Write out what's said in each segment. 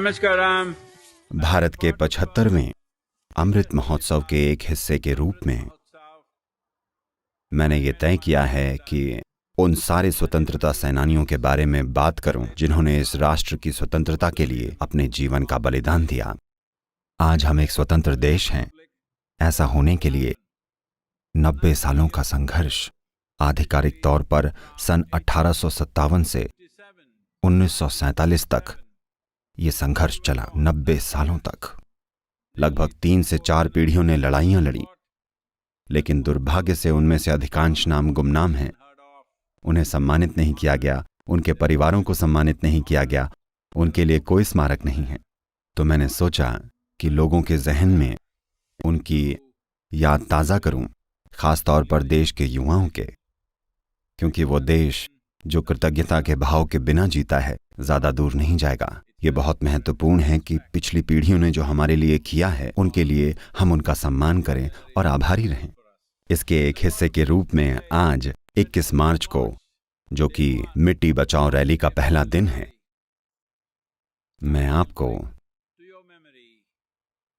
नमस्कारम। भारत के 75वें अमृत महोत्सव के एक हिस्से के रूप में मैंने ये तय किया है कि उन सारे स्वतंत्रता सेनानियों के बारे में बात करूं जिन्होंने इस राष्ट्र की स्वतंत्रता के लिए अपने जीवन का बलिदान दिया। आज हम एक स्वतंत्र देश हैं। ऐसा होने के लिए 90 सालों का संघर्ष, आधिकारिक तौर पर सन 1857 से 1947 तक ये संघर्ष चला। 90 सालों तक लगभग 3 से 4 पीढ़ियों ने लड़ाइयां लड़ी, लेकिन दुर्भाग्य से उनमें से अधिकांश नाम गुमनाम हैं। उन्हें सम्मानित नहीं किया गया, उनके परिवारों को सम्मानित नहीं किया गया, उनके लिए कोई स्मारक नहीं है। तो मैंने सोचा कि लोगों के जहन में उनकी याद ताज़ा करूं, खास तौर पर देश के युवाओं के, क्योंकि वो देश जो कृतज्ञता के भाव के बिना जीता है ज्यादा दूर नहीं जाएगा। ये बहुत महत्वपूर्ण है कि पिछली पीढ़ियों ने जो हमारे लिए किया है उनके लिए हम उनका सम्मान करें और आभारी रहें। इसके एक हिस्से के रूप में आज 21 मार्च को, जो कि मिट्टी बचाओ रैली का पहला दिन है, मैं आपको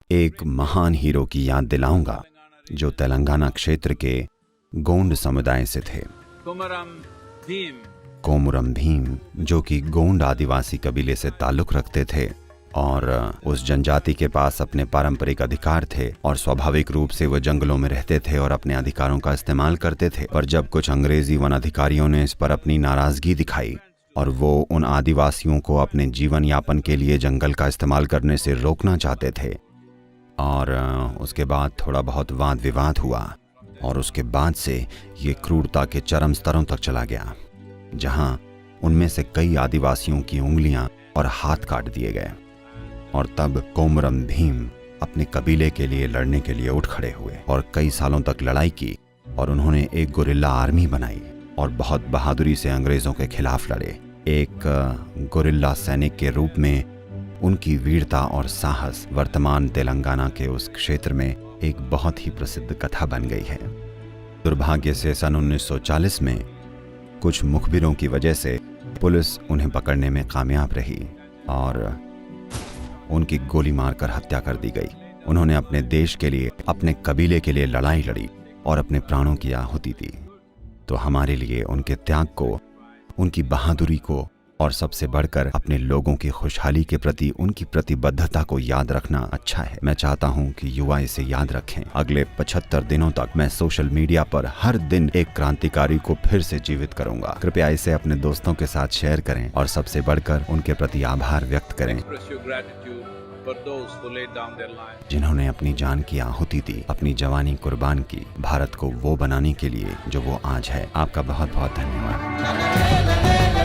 एक महान हीरो की याद दिलाऊंगा जो तेलंगाना क्षेत्र के गोंड समुदाय से थे। कोमुरम भीम, जो कि गोंड आदिवासी कबीले से ताल्लुक रखते थे और उस जनजाति के पास अपने पारंपरिक अधिकार थे और स्वाभाविक रूप से वो जंगलों में रहते थे और अपने अधिकारों का इस्तेमाल करते थे। पर जब कुछ अंग्रेजी वन अधिकारियों ने इस पर अपनी नाराजगी दिखाई और वो उन आदिवासियों को अपने जीवन यापन के लिए जंगल का इस्तेमाल करने से रोकना चाहते थे, और उसके बाद थोड़ा बहुत वाद विवाद हुआ और उसके बाद से ये क्रूरता के चरम स्तरों तक चला गया, जहां उनमें से कई आदिवासियों की उंगलियां और हाथ काट दिए गए। और तब कोमुरम भीम अपने कबीले के लिए लड़ने के लिए उठ खड़े हुए और कई सालों तक लड़ाई की, और उन्होंने एक गुरिल्ला आर्मी बनाई और बहुत बहादुरी से अंग्रेजों के खिलाफ लड़े। एक गुरिल्ला सैनिक के रूप में उनकी वीरता और साहस वर्तमान तेलंगाना के उस क्षेत्र में एक बहुत ही प्रसिद्ध कथा बन गई है। दुर्भाग्य से सन 1940 में कुछ मुखबिरों की वजह से पुलिस उन्हें पकड़ने में कामयाब रही और उनकी गोली मारकर हत्या कर दी गई। उन्होंने अपने देश के लिए, अपने कबीले के लिए लड़ाई लड़ी और अपने प्राणों की आहुति दी। तो हमारे लिए उनके त्याग को, उनकी बहादुरी को और सबसे बढ़कर अपने लोगों की खुशहाली के प्रति उनकी प्रतिबद्धता को याद रखना अच्छा है। मैं चाहता हूं कि युवा इसे याद रखें। अगले 75 दिनों तक मैं सोशल मीडिया पर हर दिन एक क्रांतिकारी को फिर से जीवित करूंगा। कृपया इसे अपने दोस्तों के साथ शेयर करें और सबसे बढ़कर उनके प्रति आभार व्यक्त करें जिन्होंने अपनी जान की आहुति दी, अपनी जवानी कुर्बान की भारत को वो बनाने के लिए जो वो आज है। आपका बहुत बहुत धन्यवाद।